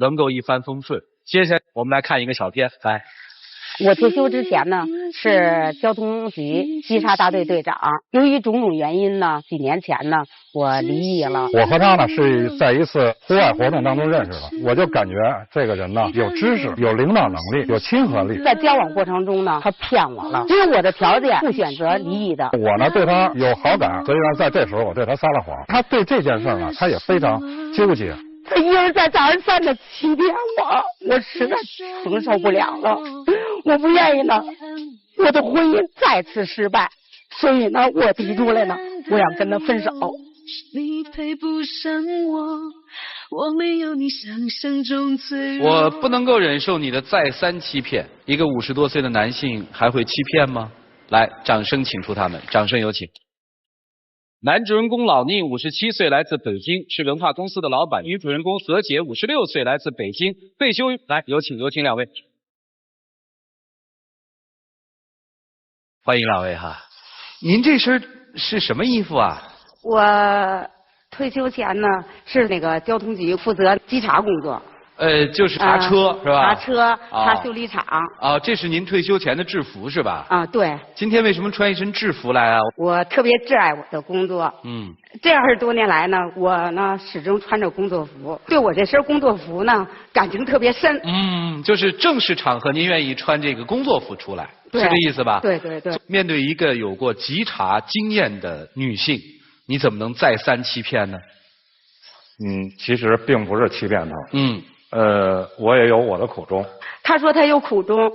能够一帆风顺。接下来我们来看一个小片，来。我退休之前呢，是交通局稽查大队队长。由于种种原因呢，几年前呢，我离异了。我和他呢是在一次户外活动当中认识的，我就感觉这个人呢有知识、有领导能力、有亲和力。在交往过程中呢，他骗我了，因为我的条件不选择离异的。我呢对他有好感，所以呢在这时候我对他撒了谎。他对这件事呢，他也非常纠结。他一而再再而三的欺骗我实在承受不了了，我不愿意呢，我的婚姻再次失败，所以呢，我提出来呢，我想跟他分手。你配不上我没有你想象中脆弱。我不能够忍受你的再三欺骗。一个50多岁的男性还会欺骗吗？来，掌声请出他们，掌声有请。男主人公老宁57岁，来自北京，是文化公司的老板。女主人公何洁56岁，来自北京，退休。来，有请两位，欢迎两位哈。您这身是什么衣服啊？我退休前呢是那个交通局负责稽查工作。就是查车、是吧？查车，查修理厂。啊，这是您退休前的制服是吧？啊，对。今天为什么穿一身制服来啊？我特别挚爱我的工作。这20多年来呢，我呢始终穿着工作服，对我这身工作服呢感情特别深。就是正式场合您愿意穿这个工作服出来，是这意思吧？对对对。面对一个有过稽查经验的女性，你怎么能再三欺骗呢？其实并不是欺骗她。我也有我的苦衷。他说他有苦衷，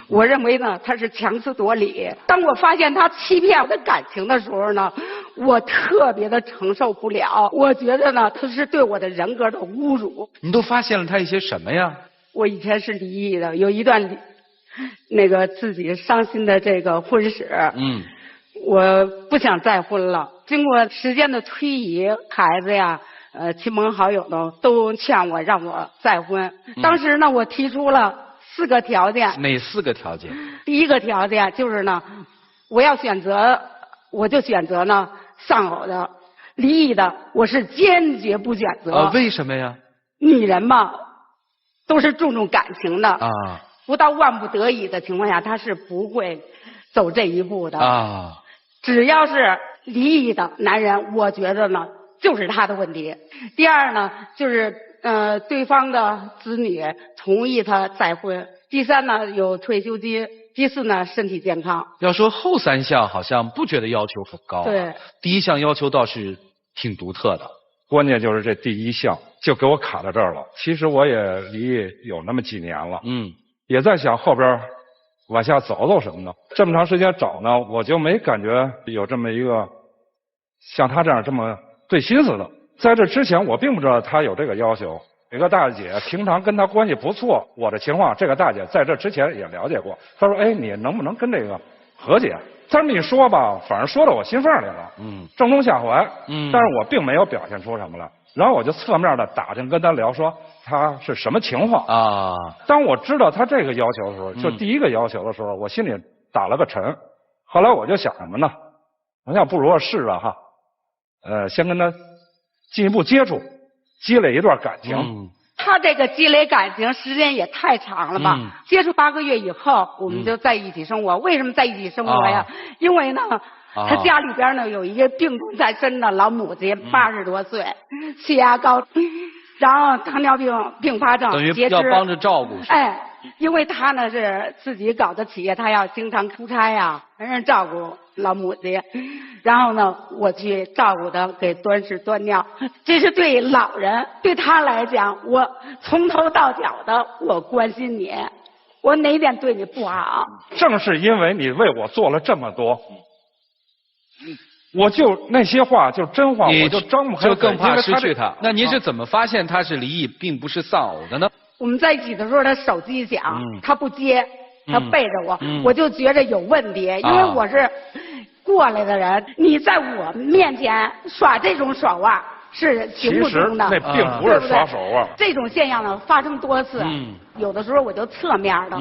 我认为呢他是强词夺理。当我发现他欺骗我的感情的时候呢，我特别的承受不了。我觉得呢他是对我的人格的侮辱。你都发现了他一些什么呀？我以前是离异的，有一段那个自己伤心的这个婚史。我不想再婚了。经过时间的推移，孩子呀。亲朋好友呢都劝我让我再婚。当时呢，我提出了4个条件。哪4个条件？第一个条件就是呢，我要选择，我就选择呢丧偶的，离异的我是坚决不选择。为什么呀？女人嘛，都是注重感情的啊，不到万不得已的情况下，她是不会走这一步的啊。只要是离异的男人，我觉得呢。就是他的问题。第二呢，就是对方的子女同意他再婚。第3呢，有退休金。第4呢，身体健康。要说后3项好像不觉得要求很高。对。第1项要求倒是挺独特的。关键就是这第1项就给我卡在这儿了。其实我也离异有那么几年了。也在想后边往下走走什么的。这么长时间找呢，我就没感觉有这么一个像他这样这么对心思的。在这之前我并不知道他有这个要求。有个大姐平常跟他关系不错，我的情况这个大姐在这之前也了解过。她说你能不能跟这个何姐这么一说吧，反正说到我心缝里了。正中下怀。但是我并没有表现出什么来。然后我就侧面的打听跟他聊，说他是什么情况啊。当我知道他这个要求的时候，就第一个要求的时候，我心里打了个沉。后来我就想什么呢，我想不如试着哈先跟他进一步接触，积累一段感情。他这个积累感情时间也太长了吧？接触8个月以后，我们就在一起生活。为什么在一起生活呀？因为呢，他家里边呢有一个病重在身的老母亲，80多岁，血压高，然后糖尿病并发症，等于要帮着照顾。因为他呢是自己搞的企业，他要经常出差呀，没人照顾老母亲。然后呢，我去照顾他，给端屎端尿。这是对老人，对他来讲，我从头到脚的我关心你，我哪点对你不好？正是因为你为我做了这么多，我就那些话就真话，我就张不开嘴，就更怕失去他。那您是怎么发现他是离异并不是丧偶的呢？我们在一起的时候，他手机响，他不接，他背着我，我就觉着有问题，因为我是过来的人，你在我面前耍这种耍腕是行不通的。其实那并不是耍手腕。这种现象呢发生多次，有的时候我就侧面的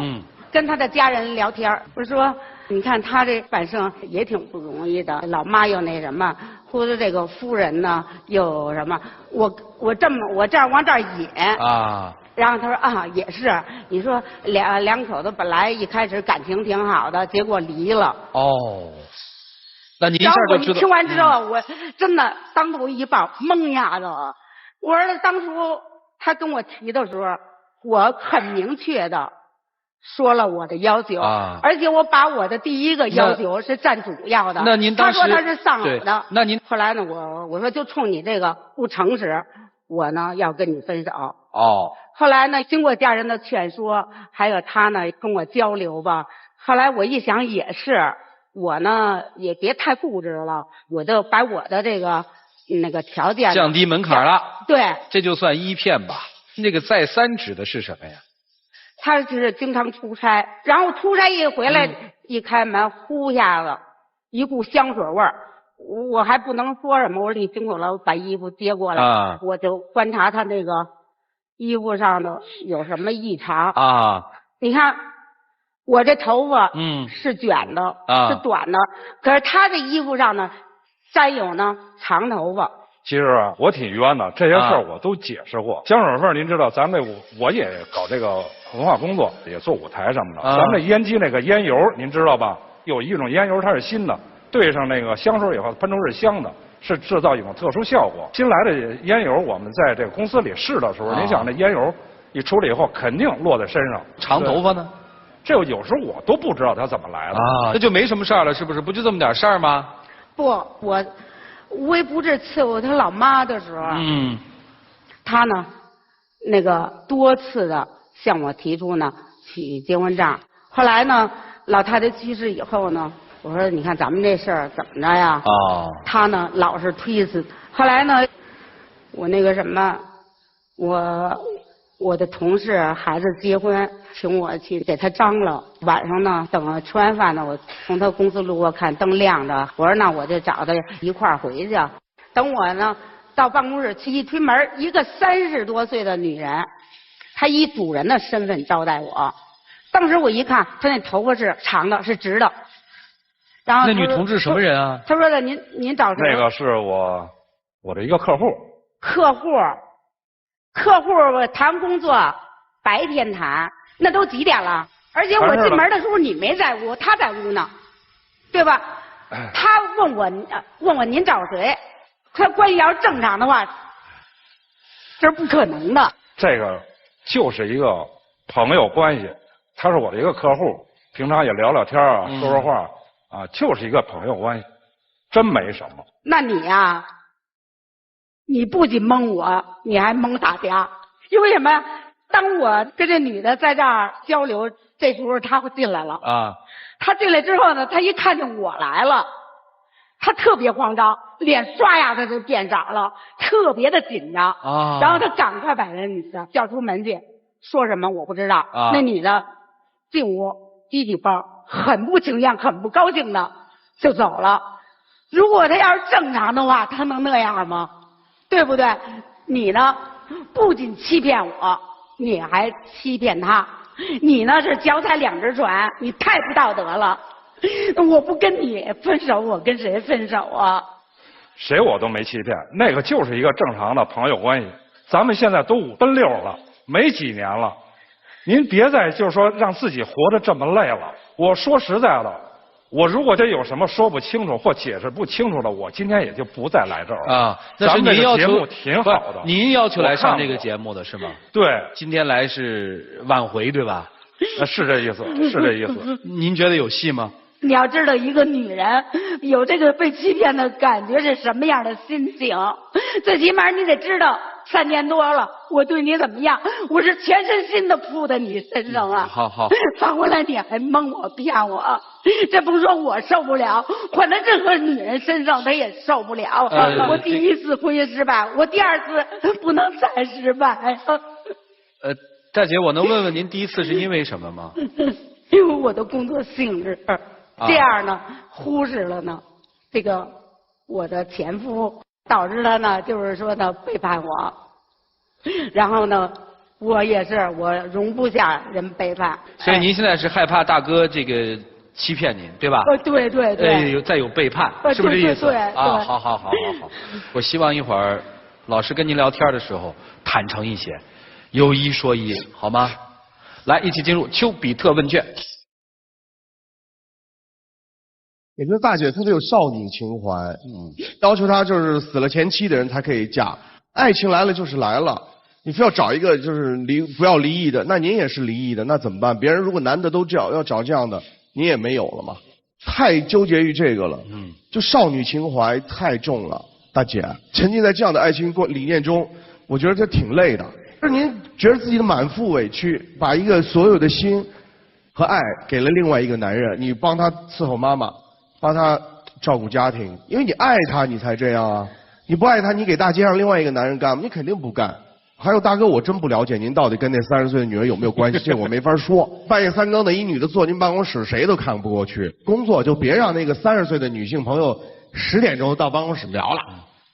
跟他的家人聊天，我说你看他这反正也挺不容易的，老妈又那什么，说的这个夫人呢有什么？我这样往这儿引啊。然后他说啊，也是，你说两口子本来一开始感情挺好的，结果离了。哦，那你一下就知道。听完之后，我真的当头一棒，懵丫的。我儿子当初他跟我提的时候，我很明确的说了我的要求，而且我把我的第一个要求是占主要的。那您当时他说他是丧偶的，那您后来呢，我说就冲你这个不诚实，我呢要跟你分手。哦。后来呢，经过家人的劝说，还有他呢跟我交流吧，后来我一想也是，我呢也别太固执了，我就把我的这个那个条件降低门槛了。对，这就算一片吧。那个再三指的是什么呀？他是经常出差，然后出差一回来，一开门，呼下子一股香水味儿。我还不能说什么，我说你辛苦了，把衣服接过来，我就观察他那个衣服上的有什么异常啊？你看我这头发是卷的，是短的，可是他这衣服上呢沾有呢长头发。其实啊，我挺冤的，这些事儿我都解释过。香水味，您知道，咱们我也搞这个文化工作，也做舞台什么的。咱们这烟机那个烟油，您知道吧？有一种烟油它是新的，兑上那个香水以后，喷出是香的，是制造一种特殊效果。新来的烟油，我们在这个公司里试的时候，您想那烟油一出来以后，肯定落在身上。长头发呢？这有时候我都不知道它怎么来的啊，那就没什么事儿了，是不是？不就这么点事儿吗？不，我无微不至伺候他老妈的时候，他呢，那个多次的向我提出呢取结婚证。后来呢，老太太去世以后呢，我说你看咱们这事儿怎么着呀？他呢老是推辞。后来呢，我那个什么，我的同事孩子结婚，请我去给他张罗。晚上呢，等吃完饭呢，我从他公司路过看灯亮着，我说那我就找他一块儿回去。等我呢到办公室去一推门，一个30多岁的女人，她以主人的身份招待我。当时我一看，她那头发是长的，是直的。然后那女同志什么人啊？她说的您找谁？那个是我的一个客户。客户谈工作，白天谈，那都几点了？而且我进门的时候你没在屋，他在屋呢，对吧？他问我您找谁？他关系要是正常的话，这是不可能的。这个就是一个朋友关系，他是我的一个客户，平常也聊聊天啊，说说话啊，就是一个朋友关系，真没什么。那你呀？你不仅蒙我，你还蒙大家，因为什么？当我跟这女的在这儿交流，这时候她进来了啊。她进来之后呢，她一看见我来了，她特别慌张，脸刷呀的就变色了，特别的紧张啊。然后她赶快把那女的叫出门去，说什么我不知道。那女的进屋提起包，很不情愿、很不高兴的就走了。如果她要是正常的话，她能那样吗？对不对？你呢，不仅欺骗我，你还欺骗他。你呢是脚踩两只船，你太不道德了。我不跟你分手，我跟谁分手啊？谁我都没欺骗，那个就是一个正常的朋友关系。咱们现在都5奔6了，没几年了，您别再就是说让自己活得这么累了。我说实在的。我如果真有什么说不清楚或解释不清楚的，我今天也就不再来这儿了啊。那是您要求，节目挺好的。您要求来上这个节目的是吗？对，今天来是挽回对吧？是这意思，是这意思。您觉得有戏吗？你要知道，一个女人有这个被欺骗的感觉是什么样的心情，最起码你得知道3年多了，我对你怎么样，我是全身心的扑在你身上啊。好，反过来你还蒙我骗我，这不是说我受不了，换在任何女人身上她也受不了。我第一次婚姻失败，我第2次不能再失败。大姐，我能问问您第一次是因为什么吗？因为我的工作性质，这样呢忽视了呢这个我的前夫，导致他呢就是说呢背叛我，然后呢我也是我容不下人背叛。所以您现在是害怕大哥这个欺骗您，对吧？对对对。再有背叛，是不是这意思？对。啊，好。我希望一会儿老师跟您聊天的时候坦诚一些，有一说一，好吗？来，一起进入丘比特问卷。也就是大姐特别有少女情怀，要求她就是死了前妻的人才可以嫁，爱情来了就是来了，你非要找一个就是不要离异的，那您也是离异的，那怎么办？别人如果男的都要找这样的，您也没有了嘛，太纠结于这个了，就少女情怀太重了，大姐沉浸在这样的爱情理念中，我觉得这挺累的。就是您觉得自己的满腹委屈，把一个所有的心和爱给了另外一个男人，你帮他伺候妈妈。帮他照顾家庭，因为你爱他，你才这样啊！你不爱他，你给大街上另外一个男人干吗？你肯定不干。还有大哥，我真不了解您到底跟那30岁的女人有没有关系，这我没法说。半夜3更的一女的坐您办公室，谁都看不过去。工作就别让那个30岁的女性朋友10点钟到办公室聊了，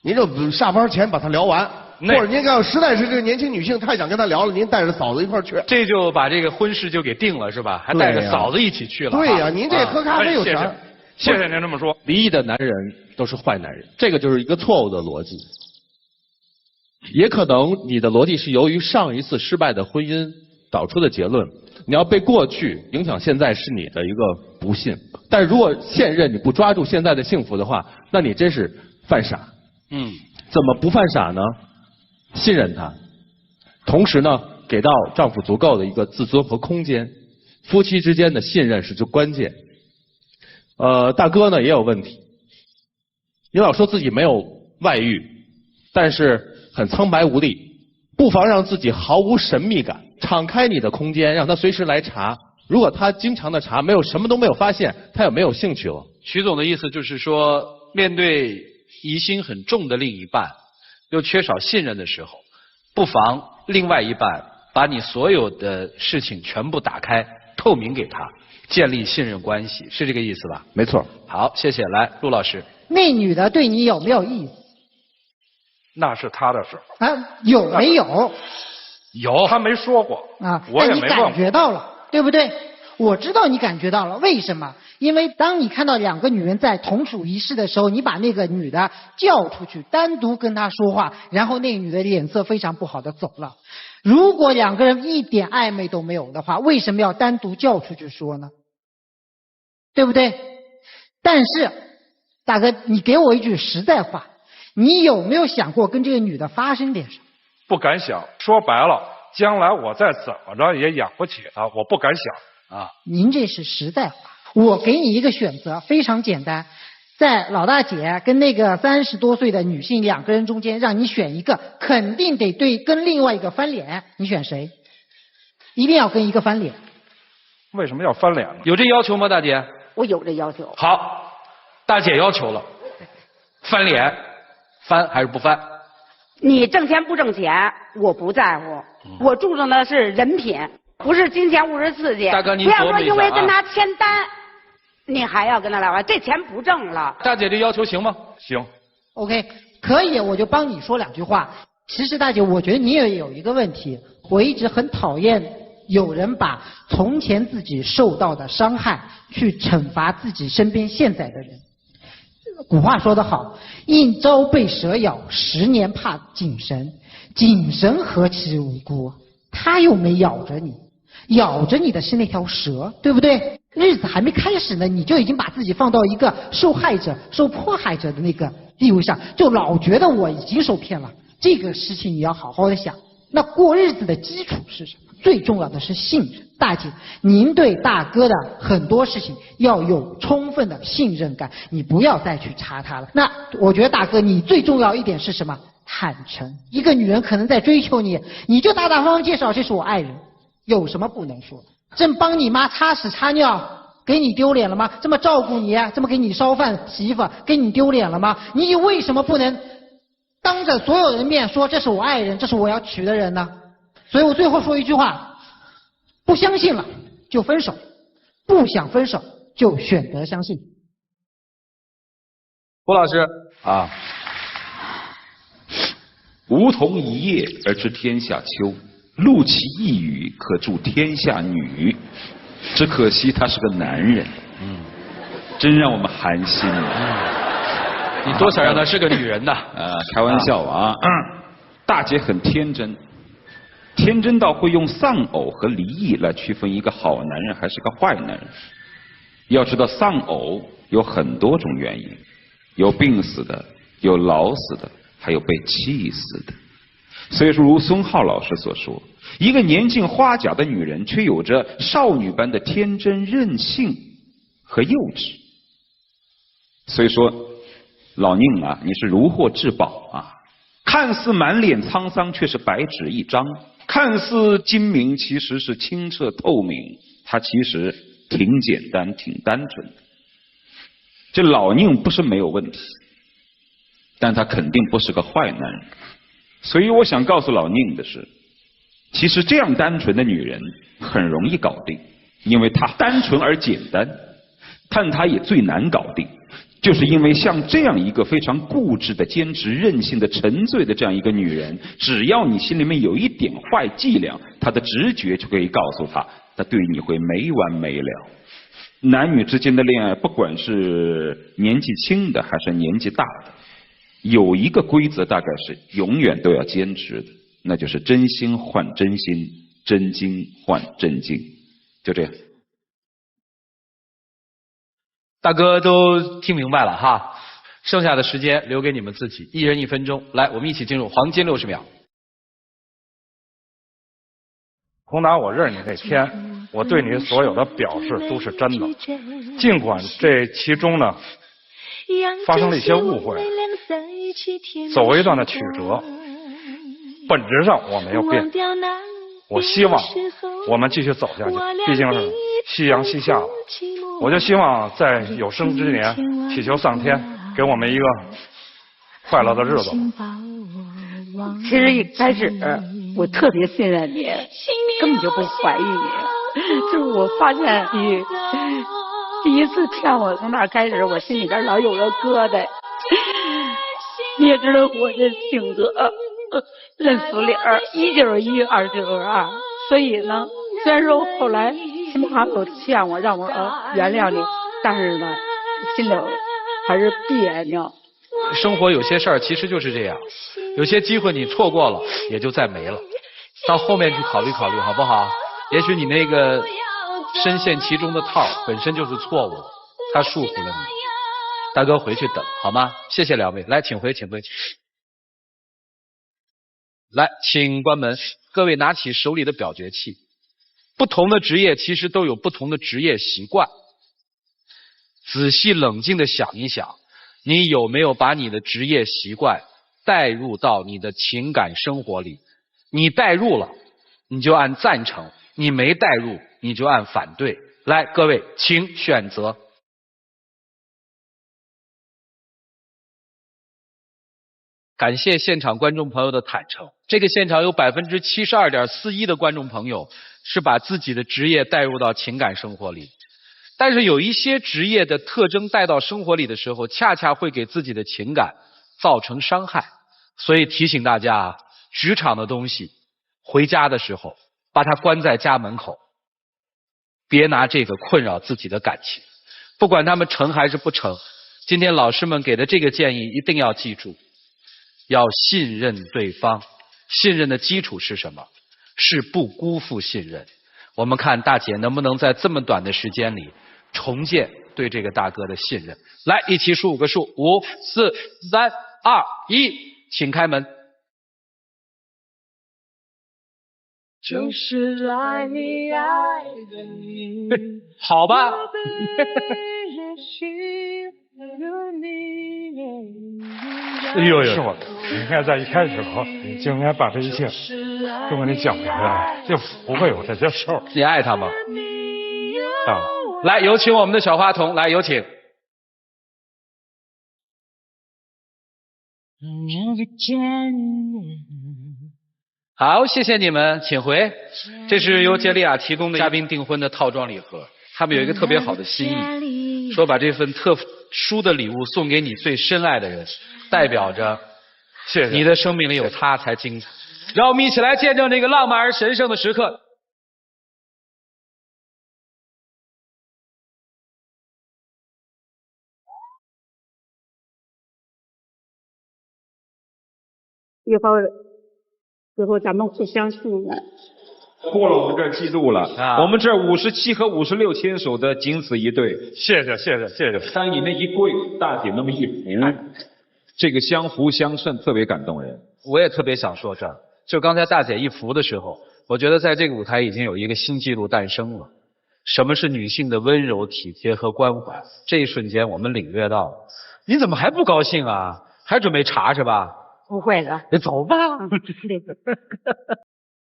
您就下班前把她聊完。或者您要实在是这个年轻女性太想跟他聊了，您带着嫂子一块去，这就把这个婚事就给定了是吧？还带着嫂子一起去了。对呀，您这喝咖啡有啥？谢谢您这么说。离异的男人都是坏男人，这个就是一个错误的逻辑。也可能你的逻辑是由于上一次失败的婚姻导出的结论，你要被过去影响现在是你的一个不幸。但如果现任你不抓住现在的幸福的话，那你真是犯傻。怎么不犯傻呢？信任他，同时呢，给到丈夫足够的一个自尊和空间。夫妻之间的信任是最关键。大哥呢也有问题，你老说自己没有外遇，但是很苍白无力，不妨让自己毫无神秘感，敞开你的空间，让他随时来查。如果他经常的查，没有什么都没有发现，他也没有兴趣了。徐总的意思就是说，面对疑心很重的另一半，又缺少信任的时候，不妨另外一半把你所有的事情全部打开，透明给他。建立信任关系，是这个意思吧？没错。好，谢谢。来，陆老师，那女的对你有没有意思？那是他的事。有没有？有，他没说过。我也没问过。但你感觉到了，对不对？我知道你感觉到了，为什么？因为当你看到2个女人在同处一室的时候，你把那个女的叫出去，单独跟她说话，然后那个女的脸色非常不好的走了。如果2个人一点暧昧都没有的话，为什么要单独叫出去说呢？对不对？但是大哥，你给我一句实在话，你有没有想过跟这个女的发生点什么？不敢想。说白了，将来我再怎么着也养不起她，我不敢想啊。您这是实在话。我给你一个选择，非常简单，在老大姐跟那个30多岁的女性2个人中间，让你选一个，肯定得对跟另外一个翻脸，你选谁？一定要跟一个翻脸。为什么要翻脸呢？有这要求吗，大姐？我有这要求。好，大姐要求了，翻脸，翻还是不翻？你挣钱不挣钱，我不在乎，我注重的是人品，不是金钱物质刺激。大哥，您不要说因为跟他签单，你还要跟他来往，这钱不挣了。大姐这要求行吗？行。OK， 可以，我就帮你说2句话。其实大姐，我觉得你也有一个问题，我一直很讨厌有人把从前自己受到的伤害去惩罚自己身边现在的人。古话说得好，一朝被蛇咬，10年怕井绳。井绳何其无辜，它又没咬着你，咬着你的是那条蛇，对不对？日子还没开始呢，你就已经把自己放到一个受害者、受迫害者的那个地位上，就老觉得我已经受骗了。这个事情你要好好的想。那过日子的基础是什么？最重要的是信任。大姐，您对大哥的很多事情要有充分的信任感，你不要再去查他了。那我觉得大哥，你最重要一点是什么？坦诚。一个女人可能在追求你，你就大大方方介绍这是我爱人，有什么不能说的？正帮你妈擦屎擦尿，给你丢脸了吗？这么照顾你，这么给你烧饭洗衣服，给你丢脸了吗？你为什么不能当着所有人面说这是我爱人，这是我要娶的人呢？所以我最后说一句话，不相信了就分手，不想分手就选择相信。郭老师啊，梧桐一叶而知天下秋，露其一语可助天下女。只可惜他是个男人。真让我们寒心。你多想让她是个女人呐？开玩笑啊。大姐很天真，天真到会用丧偶和离异来区分一个好男人还是个坏男人。要知道丧偶有很多种原因，有病死的，有老死的，还有被气死的。所以说，如孙浩老师所说，一个年近花甲的女人，却有着少女般的天真、任性和幼稚。所以说，老宁啊，你是如获至宝啊！看似满脸沧桑，却是白纸一张；看似精明，其实是清澈透明。它其实挺简单，挺单纯的。这老宁不是没有问题，但他肯定不是个坏男人。所以我想告诉老宁的是，其实这样单纯的女人很容易搞定，因为她单纯而简单，但她也最难搞定。就是因为像这样一个非常固执的、坚持、任性的、沉醉的这样一个女人，只要你心里面有一点坏伎俩，她的直觉就可以告诉她，她对你会没完没了。男女之间的恋爱，不管是年纪轻的还是年纪大的，有一个规则大概是永远都要坚持的，那就是真心换真心，真金换真金，就这样。大哥都听明白了哈，剩下的时间留给你们自己，一人1分钟。来，我们一起进入黄金60秒。从打我认识你那天，我对你所有的表示都是真的，尽管这其中呢发生了一些误会，走为一段的曲折，本质上我没有变。我希望我们继续走下去，毕竟是夕阳西下了。我就希望在有生之年，祈求上天给我们一个快乐的日子。其实一开始我特别信任你，根本就不怀疑你。就是我发现你第一次骗我，从那开始，我心里边老有个疙瘩。你也知道我这性格，认死理儿，一就是一，二就是二。所以呢，虽然说后来亲朋好友劝我让我原谅你，但是呢，心里还是别扭。生活有些事儿其实就是这样，有些机会你错过了，也就再没了。到后面去考虑考虑，好不好？也许你那个深陷其中的套本身就是错误，它束缚了你。大哥回去等好吗？谢谢两位，来，请回，请回。来，请关门。各位拿起手里的表决器。不同的职业其实都有不同的职业习惯。仔细冷静地想一想，你有没有把你的职业习惯带入到你的情感生活里？你带入了，你就按赞成；你没带入，你就按反对。来，各位，请选择。感谢现场观众朋友的坦诚。这个现场有 72.41% 的观众朋友是把自己的职业带入到情感生活里，但是有一些职业的特征带到生活里的时候，恰恰会给自己的情感造成伤害。所以提醒大家，职场的东西回家的时候把它关在家门口，别拿这个困扰自己的感情。不管他们成还是不成，今天老师们给的这个建议一定要记住，要信任对方。信任的基础是什么？是不辜负信任。我们看大姐能不能在这么短的时间里重建对这个大哥的信任。来，一起数5个数，5、4、3、2、1，请开门。就是爱你爱的你，好吧。哎呦呦，是我，你应该在一开始就应该把这一切都跟你讲明白，就不会有这些事儿。你爱他吗？啊，来，有请我们的小花童，来，有请。好，谢谢你们，请回。这是由杰利亚提供的嘉宾订婚的套装礼盒，他们有一个特别好的心意，说把这份特殊的礼物送给你最深爱的人，代表着你的生命里有他才精彩。让我们一起来见证这个浪漫而神圣的时刻。以后咱们互相信任。过了我们这儿记录了，我们这57和56牵手的仅此一对。谢谢。当你那一跪，大姐那么一扶，这个相扶相衬特别感动人。我也特别想说这儿，就刚才大姐一扶的时候，我觉得在这个舞台已经有一个新纪录诞生了。什么是女性的温柔、体贴和关怀？这一瞬间我们领略到了。你怎么还不高兴啊？还准备查是吧？不会的，你走吧。